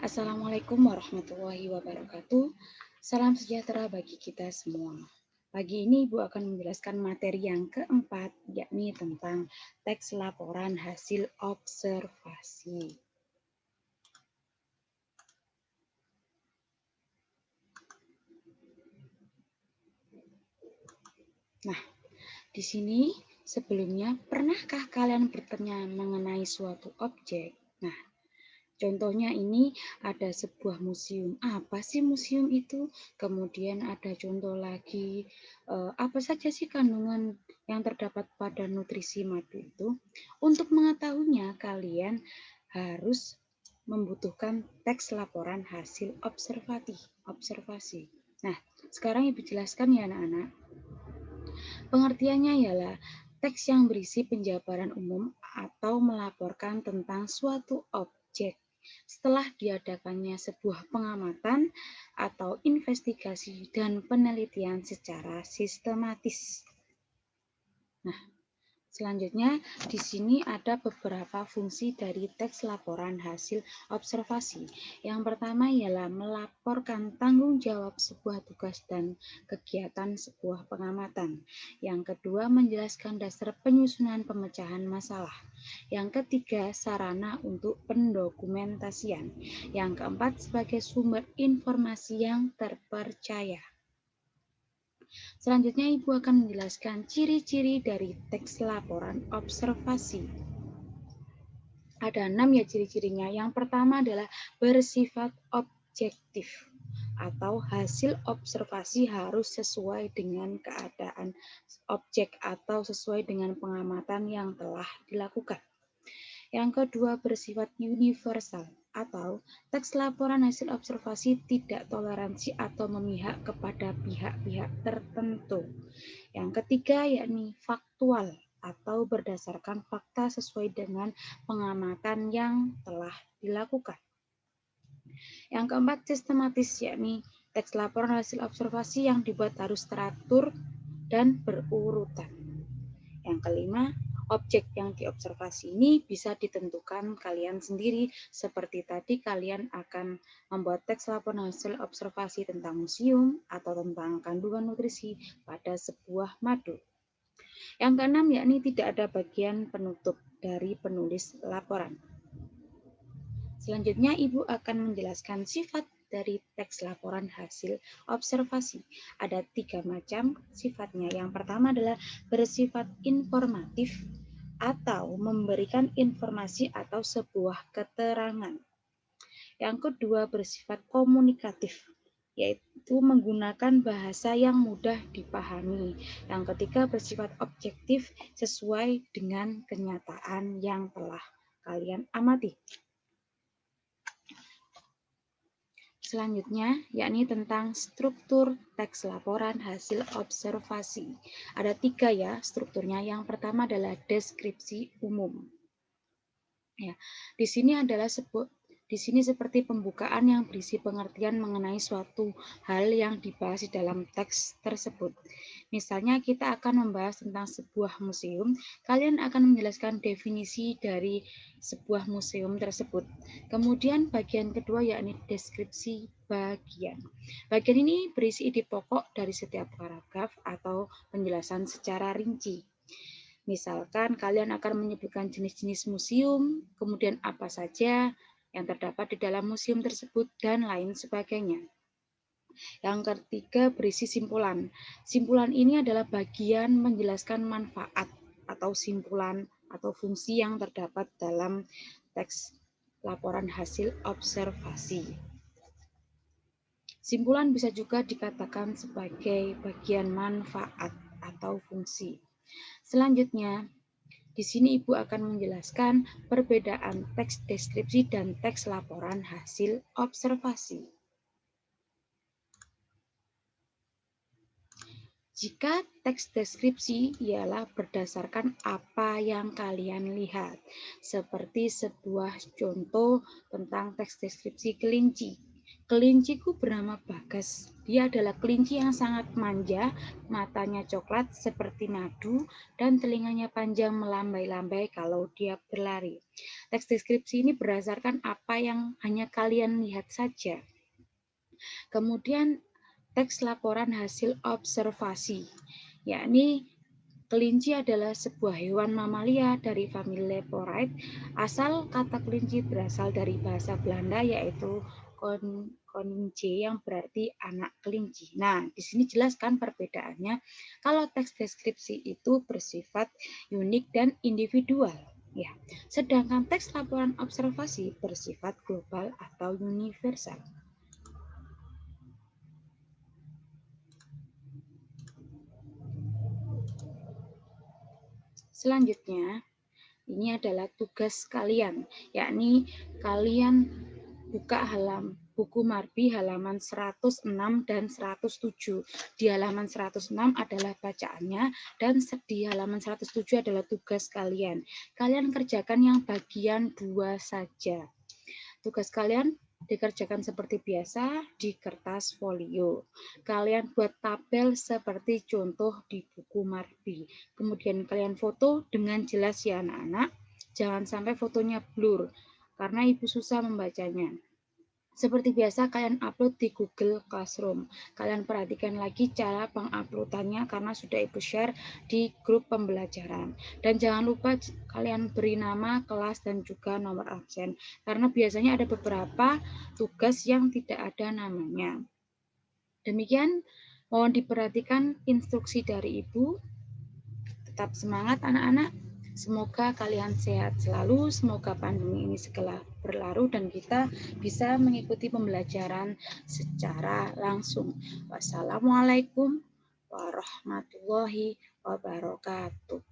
Assalamualaikum warahmatullahi wabarakatuh. Salam sejahtera bagi kita semua. Pagi ini Ibu akan menjelaskan materi yang keempat, yakni tentang teks laporan hasil observasi. Nah, di sini sebelumnya pernahkah kalian bertanya mengenai suatu objek? Nah, contohnya ini ada sebuah museum. Apa sih museum itu? Kemudian ada contoh lagi, apa saja sih kandungan yang terdapat pada nutrisi madu itu? Untuk mengetahuinya, kalian harus membutuhkan teks laporan hasil observasi. Nah, sekarang Ibu jelaskan ya anak-anak. Pengertiannya ialah teks yang berisi penjabaran umum atau melaporkan tentang suatu objek setelah diadakannya sebuah pengamatan atau investigasi dan penelitian secara sistematis. Nah, selanjutnya, di sini ada beberapa fungsi dari teks laporan hasil observasi. Yang pertama ialah melaporkan tanggung jawab sebuah tugas dan kegiatan sebuah pengamatan. Yang kedua, menjelaskan dasar penyusunan pemecahan masalah. Yang ketiga, sarana untuk pendokumentasian. Yang keempat, sebagai sumber informasi yang terpercaya. Selanjutnya, Ibu akan menjelaskan ciri-ciri dari teks laporan observasi. Ada 6 ya ciri-cirinya. Yang pertama adalah bersifat objektif atau hasil observasi harus sesuai dengan keadaan objek atau sesuai dengan pengamatan yang telah dilakukan. Yang kedua, bersifat universal atau teks laporan hasil observasi tidak toleransi atau memihak kepada pihak-pihak tertentu. Yang ketiga, yakni faktual atau berdasarkan fakta sesuai dengan pengamatan yang telah dilakukan. Yang keempat, sistematis, yakni teks laporan hasil observasi yang dibuat harus teratur dan berurutan. Yang kelima, objek yang diobservasi ini bisa ditentukan kalian sendiri. Seperti tadi kalian akan membuat teks laporan hasil observasi tentang museum atau tentang kandungan nutrisi pada sebuah madu. Yang keenam, yakni tidak ada bagian penutup dari penulis laporan. Selanjutnya, Ibu akan menjelaskan sifat dari teks laporan hasil observasi. Ada 3 macam sifatnya. Yang pertama adalah bersifat informatif atau memberikan informasi atau sebuah keterangan. Yang kedua, bersifat komunikatif, yaitu menggunakan bahasa yang mudah dipahami. Yang ketiga, bersifat objektif sesuai dengan kenyataan yang telah kalian amati. Selanjutnya, yakni tentang struktur teks laporan hasil observasi. Ada 3 ya strukturnya. Yang pertama adalah deskripsi umum. Ya, di sini seperti pembukaan yang berisi pengertian mengenai suatu hal yang dibahas di dalam teks tersebut. Misalnya kita akan membahas tentang sebuah museum, kalian akan menjelaskan definisi dari sebuah museum tersebut. Kemudian bagian kedua yakni deskripsi bagian. Bagian ini berisi ide pokok dari setiap paragraf atau penjelasan secara rinci. Misalkan kalian akan menyebutkan jenis-jenis museum, kemudian apa saja yang terdapat di dalam museum tersebut, dan lain sebagainya. Yang ketiga, berisi simpulan. Simpulan ini adalah bagian menjelaskan manfaat atau simpulan atau fungsi yang terdapat dalam teks laporan hasil observasi. Simpulan bisa juga dikatakan sebagai bagian manfaat atau fungsi. Selanjutnya, di sini Ibu akan menjelaskan perbedaan teks deskripsi dan teks laporan hasil observasi. Jika teks deskripsi ialah berdasarkan apa yang kalian lihat, seperti sebuah contoh tentang teks deskripsi kelinci. Kelinciku bernama Bagas. Dia adalah kelinci yang sangat manja, matanya coklat seperti madu, dan telinganya panjang melambai-lambai kalau dia berlari. Teks deskripsi ini berdasarkan apa yang hanya kalian lihat saja. Kemudian teks laporan hasil observasi, yakni kelinci adalah sebuah hewan mamalia dari famili Leporidae. Asal kata kelinci berasal dari bahasa Belanda yaitu koninche yang berarti anak kelinci. Nah, di sini jelaskan perbedaannya. Kalau teks deskripsi itu bersifat unik dan individual, ya. Sedangkan teks laporan observasi bersifat global atau universal. Selanjutnya, ini adalah tugas kalian, yakni kalian buka buku Marbi halaman 106 dan 107. Di halaman 106 adalah bacaannya dan di halaman 107 adalah tugas kalian. Kalian kerjakan yang bagian 2 saja. Tugas kalian dikerjakan seperti biasa di kertas folio. Kalian buat tabel seperti contoh di buku Marbi. Kemudian kalian foto dengan jelas ya anak-anak. Jangan sampai fotonya blur karena ibu susah membacanya. Seperti biasa kalian upload di Google Classroom. Kalian perhatikan lagi cara penguploadannya karena sudah ibu share di grup pembelajaran. Dan jangan lupa kalian beri nama, kelas, dan juga nomor absen. Karena biasanya ada beberapa tugas yang tidak ada namanya. Demikian, mohon diperhatikan instruksi dari ibu. Tetap semangat anak-anak. Semoga kalian sehat selalu, semoga pandemi ini segera berlalu dan kita bisa mengikuti pembelajaran secara langsung. Wassalamualaikum warahmatullahi wabarakatuh.